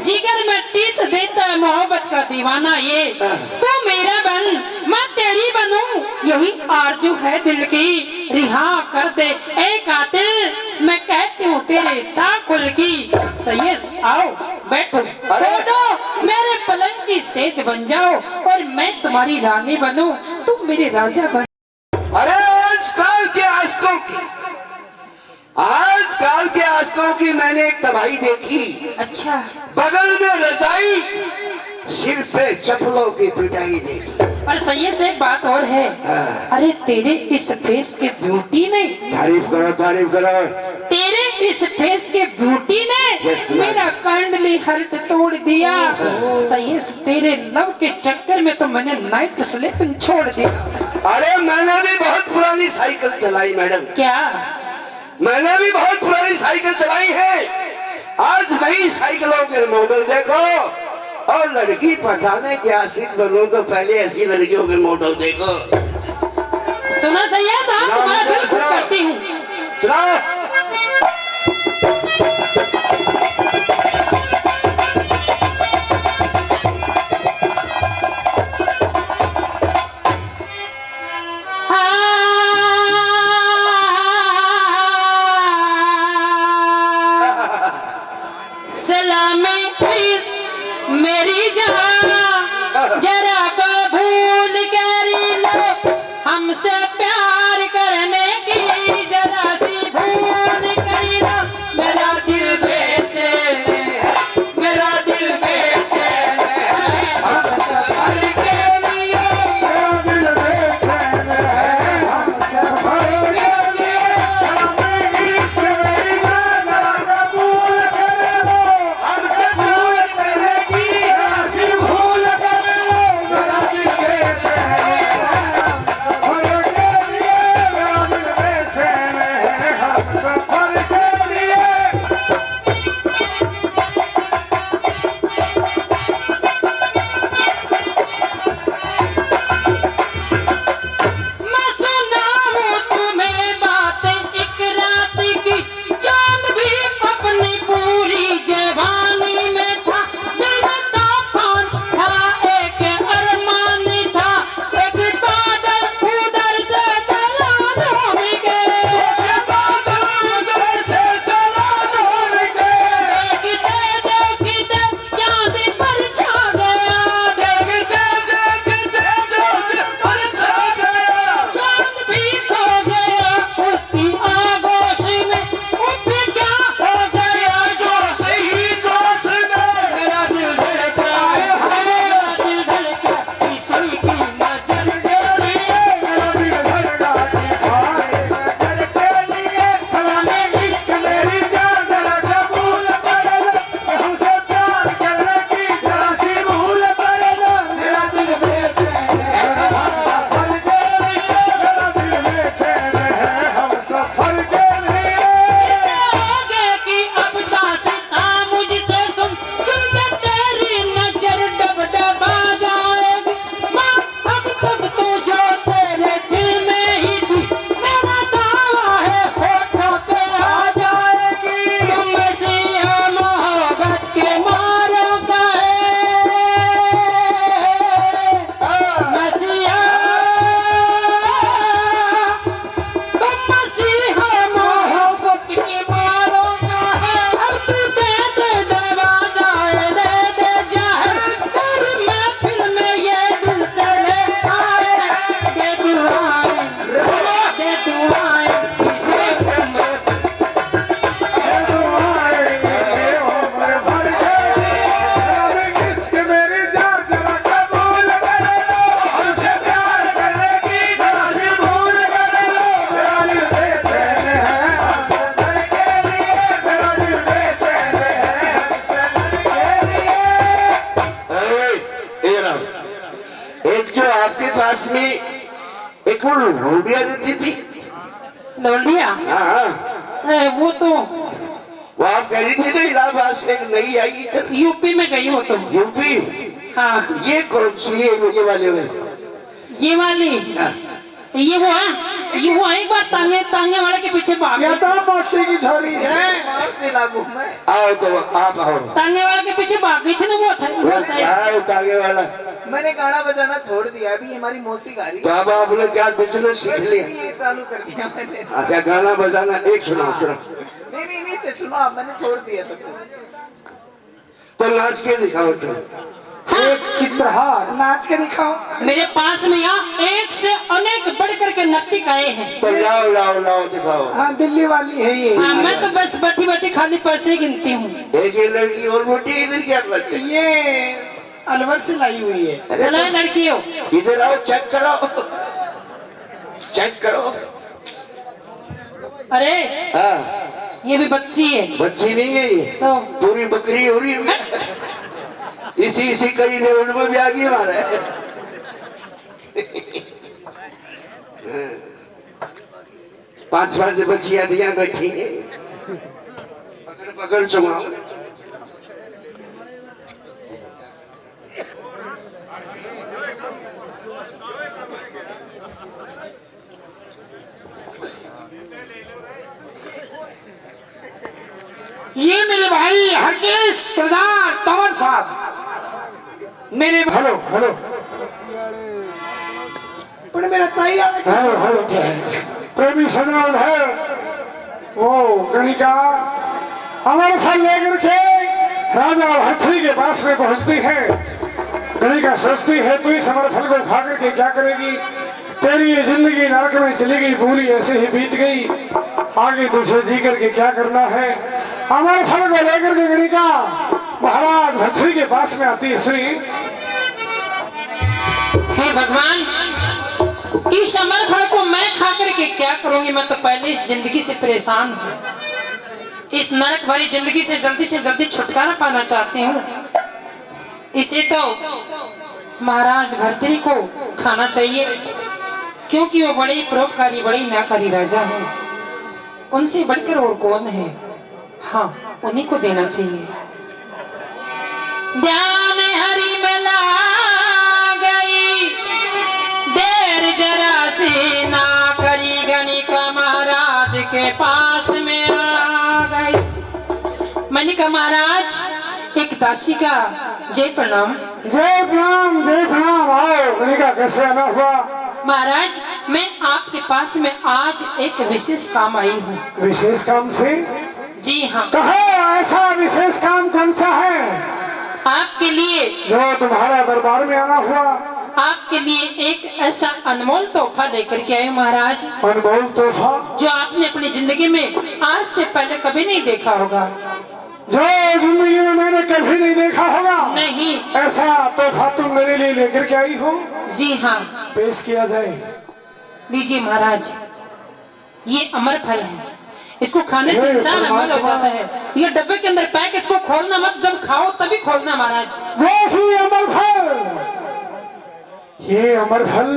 जिगर में टीस देता है मोहब्बत का दीवाना ये। तू मेरा बन, मैं तेरी बनूं, यही आरज़ू है दिल की। रिहा कर दे ए कातिल, मैं कहती हूँ तेरे ताकुल की। सैयद आओ बैठो, दो मेरे पलंग की सेज बन जाओ, और मैं तुम्हारी रानी बनूं, तुम मेरे राजा बन। अरे आजकल के आशिकों की, आजकल के आशिकों की मैंने एक तबाही देखी। अच्छा, बगल में रजाई, सिर पे चप्पलों की पिटाई देखी। और सैयद से एक बात और है। अरे तेरे इस फेस के ब्यूटी ने, तारीफ करो तारीफ करो। तेरे इस फेस के ब्यूटी ने मेरा कांडली हर्ट तोड़ दिया। सैयद तेरे लव के चक्कर में तो मैंने नाइट स्लीपिंग छोड़ दिया। अरे मैंने भी बहुत पुरानी साइकिल चलाई मैडम। क्या? मैंने भी बहुत पुरानी साइकिल चलाई है। आज नई साइकिलों के मॉडल देखो, और लड़की पटाने के आशिक बनो तो पहले ऐसी लड़कियों के मॉडल देखो। सुना सैयद, आप तुम्हारा दिल खुश करती हूँ। सुना सलामी मेरी जहां, जरा को भूल कर लो, हमसे प्यार करने की जरा सी भूल कर लो। मेरा दिल बेचैन, मेरा दिल बेचैन है सफर के लिए, मेरा दिल बेचैन है सफर के लिए। इससे मेरी जान जरा कबूल कर लो, हमसे भूल करने की ऐसी भूल कर लो। पास में एक वो लौंडिया रहती थी। लौंडिया? हाँ वो तो वो आप कह रही थी ना इलाहाबाद से एक नई आई है। यूपी में गई हो तुम? यूपी? हाँ। ये कौन सी है? ये वाले में ये वाली? ये वो है, ये वो है। एक बार तांगे वाले के पीछे भाग या तो मौसी की छोरी है। मौसी लागू मैं आओ तो आप आओ। तांगे वाले के पीछे भाग गई थी ना, वो था वो सही। आओ तांगे वाला। मैंने गाना बजाना छोड़ दिया, अभी हमारी मौसी गा रही तो अब आपने क्या बिजनेस सीख लिया? है, ये चालू कर दिया मैंने। अच्छा गाना बजाना एक सुनाओ। नहीं से सुनो आप, मैंने छोड़ दिया सब कुछ। तो नाच के दिखाओ तुम। एक चित्रहार नाच के दिखाओ। मेरे पास में यहाँ एक से अनेक बढ़ करके नर्तक आए हैं। तो लाओ लाओ लाओ दिखाओ। हाँ दिल्ली वाली है ये। हाँ, मैं तो बस बैठी बैठी खाली पैसे गिनती हूँ। एक ये लड़की और मोटी इधर क्या करते? ये अलवर से लाई हुई है। चलो लड़की हो, इधर आओ, चेक करो चेक करो। अरे हाँ ये भी बच्ची है। बच्ची नहीं है ये, तो पूरी बकरी हो रही है। इसी कई ने उनमें भी आगे मारा है। 5 से बच्चियां दिया बैठी है। पकड़ चुमाओ। ये मेरे भाई हरकेश सरदार तंवर साहब, मेरे हेलो हेलो पर मेरा ताई आ रहा हेलो हेलो प्रेमी सजन है वो गणिका अमर फल लेकर के राजा भरथरी के पास में पहुंचती है। गणिका सोचती है तू इस अमर फल को खा करके क्या करेगी? तेरी ये जिंदगी नरक में चली गई, पूरी ऐसे ही बीत गई, आगे तुझे जी करके क्या करना है? अमर फल को लेकर के गणिका महाराज भरथरी के पास में आती है। श्री हे भगवान, इस अमर फल को मैं खा करके क्या करूंगी? मैं तो पहले इस जिंदगी से परेशान हूँ। इस नरक भरी जिंदगी से जल्दी छुटकारा पाना चाहती हूँ। इसे तो महाराज भरतरी को खाना चाहिए, क्योंकि वो बड़े परोपकारी, बड़े नाकारी राजा हैं। उनसे बढ़कर और कौन है? हाँ, उन्हीं को देना चाहिए। ध्यान हरि में ला गई, देर जरा सी ना करी, गणिका महाराज के पास में आ गई। मैंने कहा महाराज, एक दासी का जय प्रणाम। जय प्रणाम जय प्रणाम। आओ गणिका, कैसे आना हुआ? महाराज, मैं आपके पास में आज एक विशेष काम आई हूँ। विशेष काम से? जी हाँ। कहो ऐसा विशेष काम कौन सा है आपके लिए जो तुम्हारा दरबार में आना हुआ? आपके लिए एक ऐसा अनमोल तोहफा लेकर के आए महाराज, अनमोल तोहफा जो आपने अपनी जिंदगी में आज से पहले कभी नहीं देखा होगा। जो जिंदगी में मैंने कभी नहीं देखा होगा। नहीं। ऐसा तोहफा तुम मेरे लिए लेकर के आई हो? जी हाँ। पेश किया जाए। लीजिए महाराज, ये अमर फल है। इसको खाने से इंसान अमर हो जाता है। ये डब्बे के अंदर पैक, इसको खोलना मत, जब खाओ तभी खोलना महाराज। वो ही अमर फल, ये अमर फल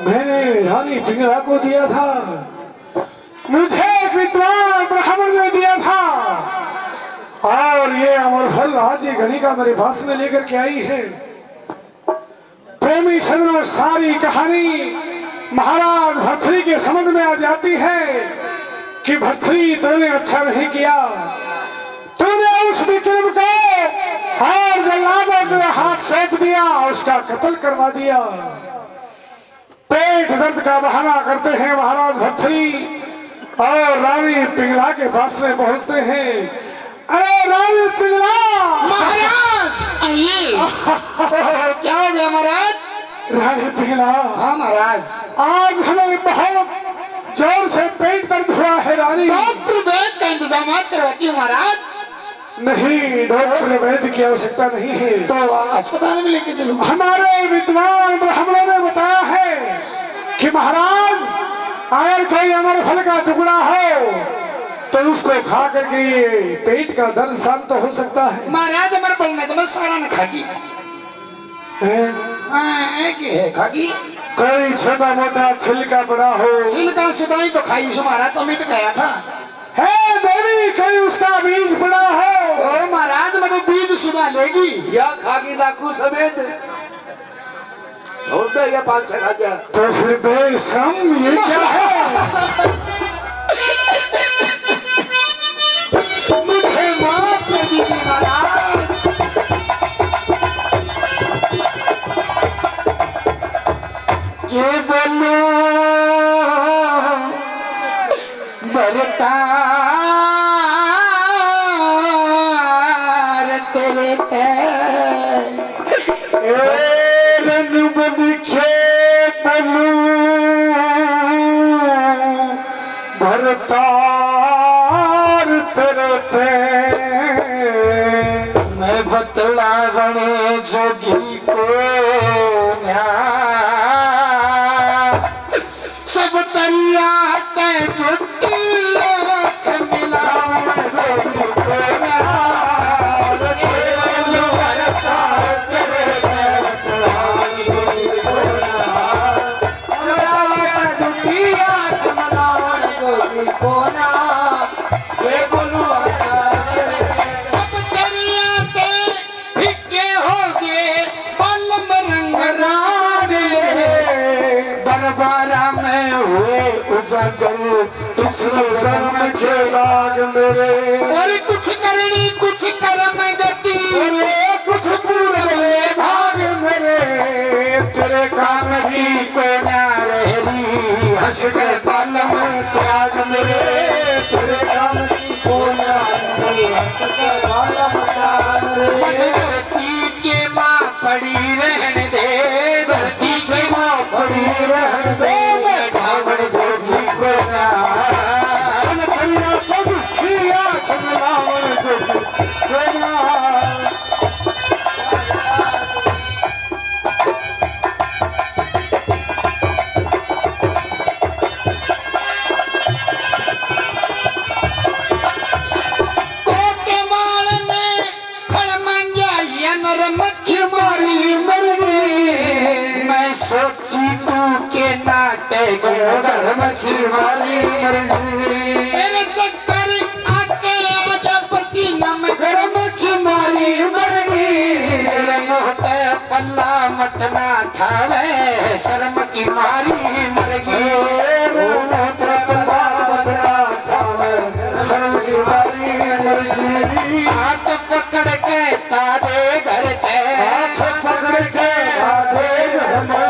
मैंने रानी पिंगला को दिया था, मुझे एक विद्वान ब्राह्मण ने दिया था, और ये अमर फल आज ये गणिका मेरे पास में लेकर के आई है। प्रेमी सजनों, सारी कहानी महाराज भरथरी के समझ में आ जाती है कि भरथरी तूने अच्छा नहीं किया, तूने उस विक्रम को और जल्लादों के हाथ सौंप दिया, उसका कत्ल करवा दिया। पेट दर्द का बहाना करते हैं महाराज भरथरी और रानी पिंगला के पास में पहुंचते हैं। अरे रानी पिंगला! महाराज आइए। क्या हो गया महाराज? रानी पिंगला, हाँ महाराज। आज हमें बहुत जोर से पेट दर्द हुआ है रानी। डॉक्टर वैद्य का इंतजाम करवाती है महाराज। नहीं, डॉक्टर वैद्य की आवश्यकता नहीं है, तो अस्पताल में लेके चलो। हमारे विद्वान ब्राह्मणों ने बताया है कि महाराज अगर कोई अमर फल का टुकड़ा हो तो उसको खा करके ये पेट का दर्द शांत हो सकता है। महाराज अमर फल में तो मैं सारा न खागी। के है खागी कोई छोटा मोटा छिलका पड़ा हो, छिलका सुधाई तो खाई सुमारा तो मैं तो गया था है देवी कोई उसका बीज पड़ा हो। ओ महाराज मतलब बीज सुधा लेगी या खागी डाकू समेत छोड़ दे या 5-6 खाजा। तो फिर बेशम ये क्या है? मुझे माफ कर दीजिए महाराज। के बोलो बरता तेरे रन बनिखे बनू भरतार तेरे थे, मैं बतला रणे जोगी को सब तरिया ते छुट्टी मिलावन जोगी को तुझे जन्म के लाग मेरे, और कुछ करनी कुछ कर्म गति कुछ पूरे भाग मेरे, तेरे काम ही को ना रहरी हंस के पालम त्याग मेरे, तेरे काम ही को ना रहरी हंस के पालम त्याग मेरे। धरती के माँ पड़ी रहने दे, धरती के माँ पड़ी रहने दे, भावड़ जोगी को ना सन कन्या पग खिया खमलावन जोगी को ना। सोची तू के नाटक धर्म की मारी मर गई चक्कर आके आजा पसीना में धर्म की मारी मर गई मोहते पल्ला मत ना खावे शर्म की मारी मर गई मोहते पल्ला मत ना खावे शर्म की मारी मर गई। हाथ पकड़ के तारे घर ते हाथ पकड़ के तारे घर में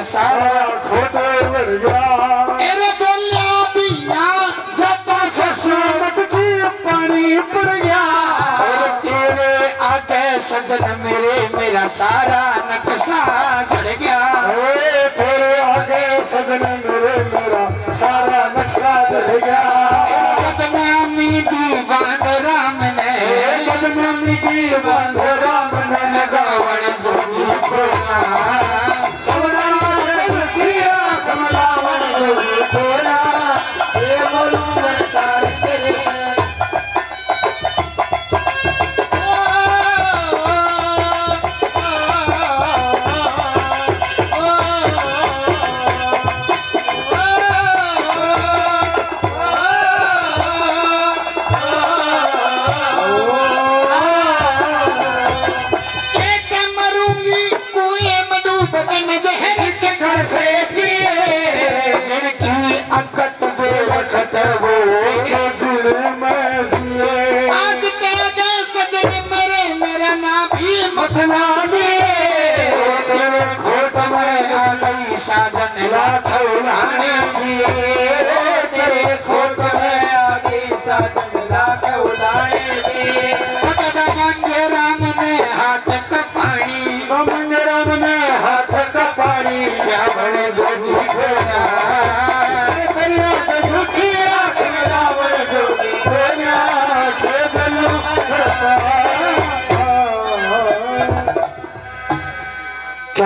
सारा खोटे बढ़ गया। अरे बोलिया बिना जाता ससुरत की पानी पड़ गया। तेरे आगे सजन मेरे मेरा सारा नक्शा चढ़ गया। तेरे आगे सजन मेरे मेरा सारा नक्शा चढ़ गया। बदनामी की बांध राम ने, बदनामी की बांध राम ने गावन जोगी को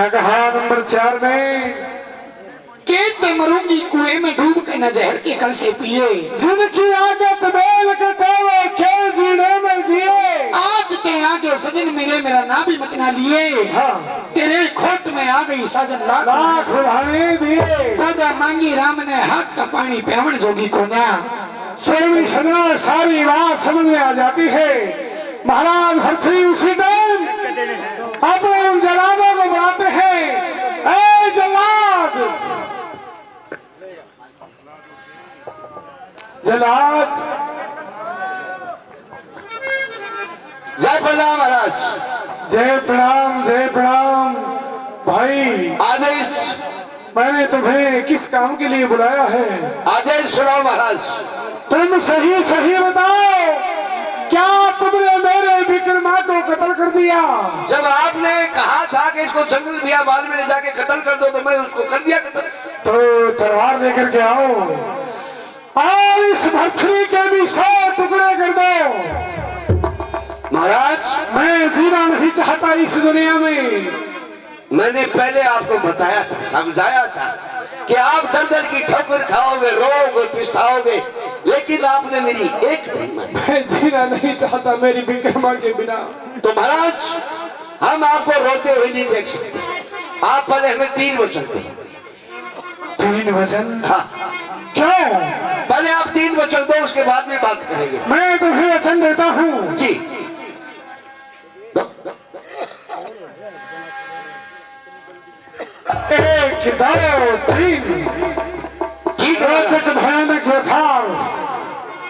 क्या कहा नंबर 4 में? के मरूंगी कुएं में डूब के न जहर के कल से पिए, जिनकी आदत बैल कटे वो खेल जीने में जिए। आज ते आगे सजन मेरा ना भी मत ना लिए। हाँ। तेरे खोट में आ गई साजन लाख उड़ाने दिए। दादा मांगी राम ने हाथ का पानी पेवण जोगी को ना। सोनी सजना सारी बात समझ में आ जाती है। महाराज भर्तृहरि उसी टाइम अपने उन जलादों को बुलाते हैं। ए जलाद, जलाद। जय प्रणाम महाराज। जय प्रणाम, जय प्रणाम। भाई आदेश। मैंने तुम्हें किस काम के लिए बुलाया है? आदेश सुनाओ महाराज। तुम सही सही बताओ, क्या तुमने मेरे विक्रमा को कत्ल कर दिया? जब आपने कहा था कि इसको जंगल बियाबान में ले जाके कत्ल कर दो तो मैं उसको कर दिया कत्ल। तो तलवार लेकर के आओ और इस भर्तृहरि के भी 100 टुकड़े कर दो। महाराज मैं जीना नहीं चाहता इस दुनिया में। मैंने पहले आपको बताया था, समझाया था कि आप दर दर की ठोकर खाओगे, रोओगे, पिछताओगे, लेकिन आपने मेरी एक नहीं मानी। मैं जीना नहीं चाहता मेरी विक्रमा के बिना। तो महाराज हम आपको रोते हुए नहीं देख सकते। आप पहले हमें 3 वचन दें। 3 वचन? हाँ। क्यों? पहले आप 3 वचन दो, उसके बाद में बात करेंगे। मैं तुम्हें वचन देता हूँ। जी। एक, 2, 3। ठीक है। रोचक भयानक यथार्थ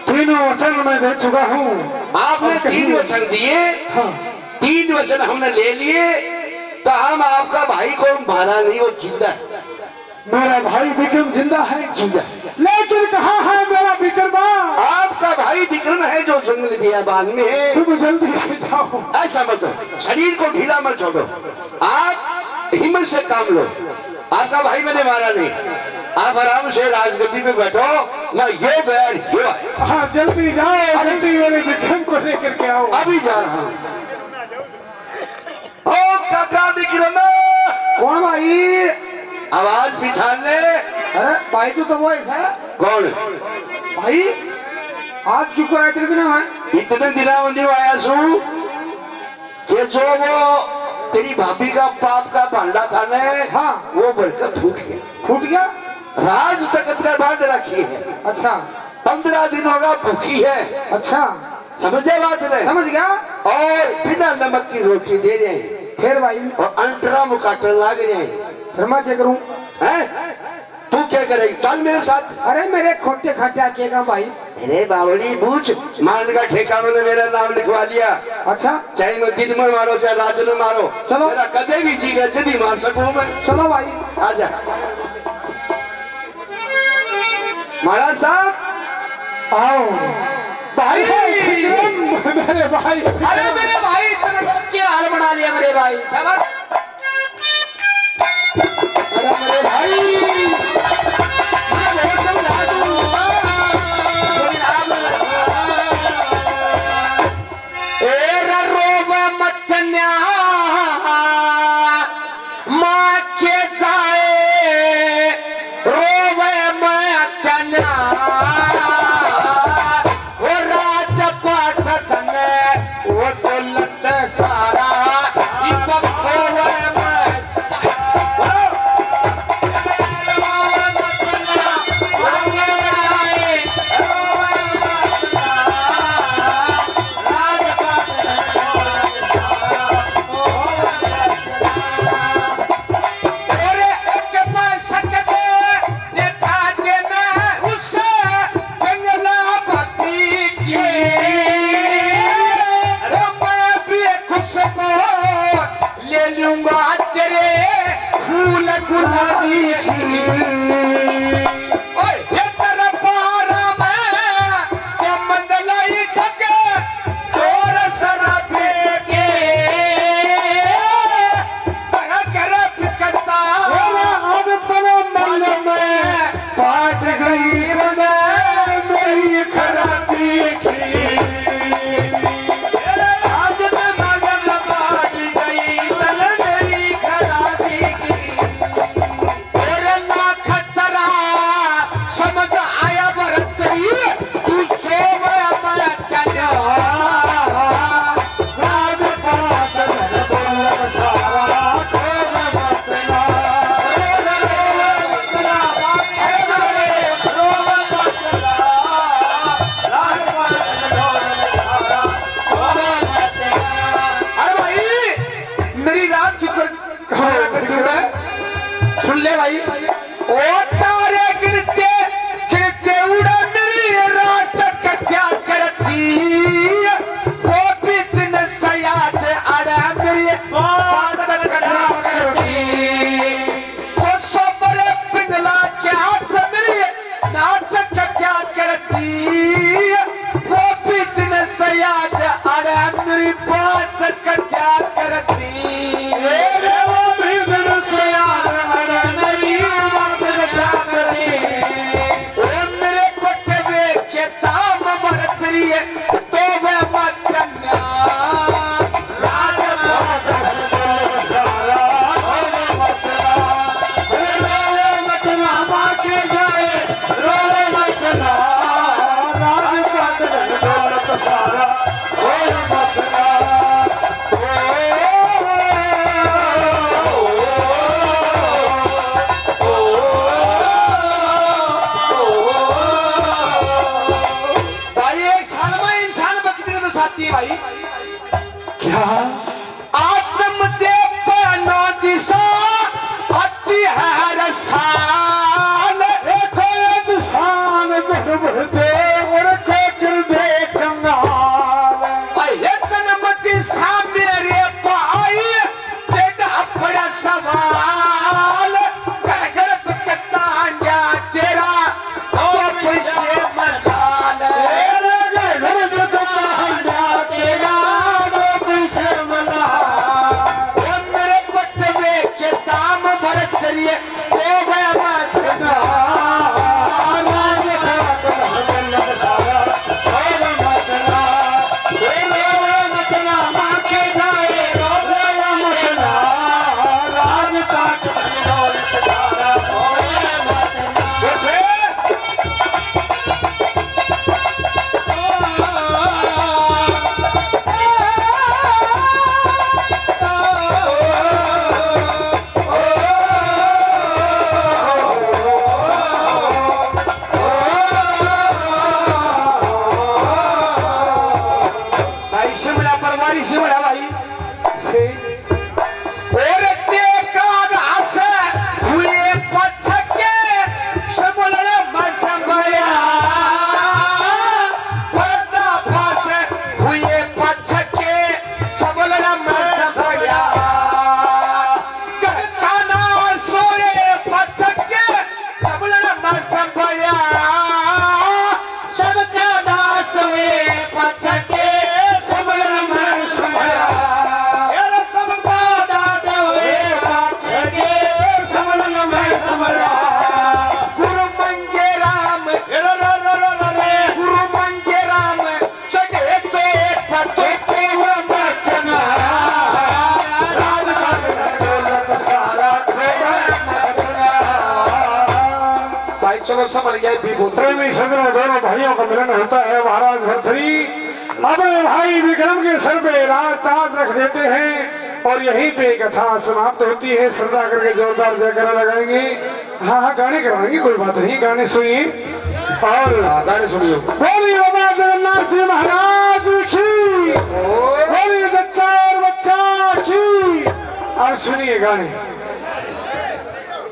3 वचन मैं दे चुका हूँ। आपने 3 वचन दिए। हाँ। 3 वचन हमने ले लिए तो हम आपका भाई को मारा नहीं, वो जिंदा है। मेरा भाई विक्रम जिंदा है। जिंदा। लेकिन कहाँ है मेरा विक्रमा? आपका भाई विक्रम है जो जंगल बियाबान में है। तुम जल्दी से जाओ। ऐसा मत, शरीर को ढीला मत छोड़ो, आप हिम्मत से काम लो। आपका भाई मैंने मारा नहीं, आप आराम से राजगद्दी में बैठो। मैं ये गया ये आया। हाँ जल्दी जाओ, जल्दी मेरे विक्रम को लेकर के आओ। अभी जा रहा हूँ। ओ काका विक्रम। कौन भाई? आवाज पिछाड़ ले। अरे भाई तू तो वो है। कौन भाई आज क्यों कराए इतने दिन में? इतने दिना नहीं आया सू कि जो वो तेरी भाभी का पाप का भांडा था ने, हाँ। वो बढ़कर फूट गया। फूट गया? राज तकत का बांध रखी है। अच्छा 15 दिन होगा भूखी है। अच्छा समझे बात ने? समझ गया। और बिना नमक की रोटी दे रहे हैं फिर भाई और अंतरा मुकाटर लाग रहे हैं। फिर मैं क्या करूं? तू क्या करेगी? चल मेरे साथ। अरे मेरे खोटे खाटे आकेगा भाई। अरे बावली बूझ, मान का ठेका मैंने मेरा नाम लिखवा लिया। अच्छा चाहे मैं दिन में मारो चाहे रात में मारो, चलो। मेरा कदे भी जी गया जल्दी मार सकूं मैं। चलो भाई। आजा महाराज साहब आओ भाई। मेरे भाई। अरे मेरे भाई क्या हाल बना लिया मेरे भाई। शाबाश। अरे मेरे भाई मैं बहुत समझा दूं, लेकिन आप एरा रोवे मत न्या मां के जाए रोवे मत न्या वो राज पाठ तने वो दौलत सारा इतब खोवे ले लूंगा तेरे फूल गुलाबी ये तेरा पारा में तो मंदलाई ठगे चोर शराबी के तेरा करे फिकता आज तेरे मन में पाट गई सदा मेरी खराबी की। आज मैं मगन पाट गई तन मेरी खराबी करती वो भी दिन से याद अरे मेरी बात कटा करती वो भी दिन से याद अरे मेरी बात कटा करती वो मेरे पटवे के ताम बरतरी तो वे मतन्ना राज बात सारा रोले मतना बाके जाए रोले मतना राज काट दौलत सारा रोले मतना भाई एक साल में इंसान बकरी तो साथी भाई क्या आत्मदेव नो दिशा अति हर साल देखो इंसान बढ़ बढ़ते और कोकर दे कंगाल अये जन्मति सा मेरे पाई तेरा बड़ा सवाल घर घर बिकता अंडा तेरा तो पैसे मलाल तेरे घर में कमांडा तेरा दो पैसे मना वो मेरे पटवे के दाम भरत रही ओ वे मत शिमला परवारी शिमला भाई और देखा रास हुए पछके शिमला मसंगया पर्दा फास हुए पछके शिमला मसंगया करकाना सोए पछके शिमला मसंगया सबका दास हुए पछके गुरु मंगे राम चढ़े तो फते को मतना राज सारा भाई चलो समझ गए भी बोल प्रेमी सजनों दोनों भाइयों का मिलन होता है। महाराज भरथरी अपने भाई विक्रम के सर पे राज ताज रख देते हैं और यहीं पे कथा समाप्त होती है। श्रद्धा करके जोरदार जयकारा लगाएंगे। हाँ गाने करवाएंगे, कोई बात नहीं, गाने सुनिए और गाने सुनियो। बोलिए बाबा जगन्नाथ जी महाराज की, बोलिए जच्चा और बच्चा की। और सुनिए गाने।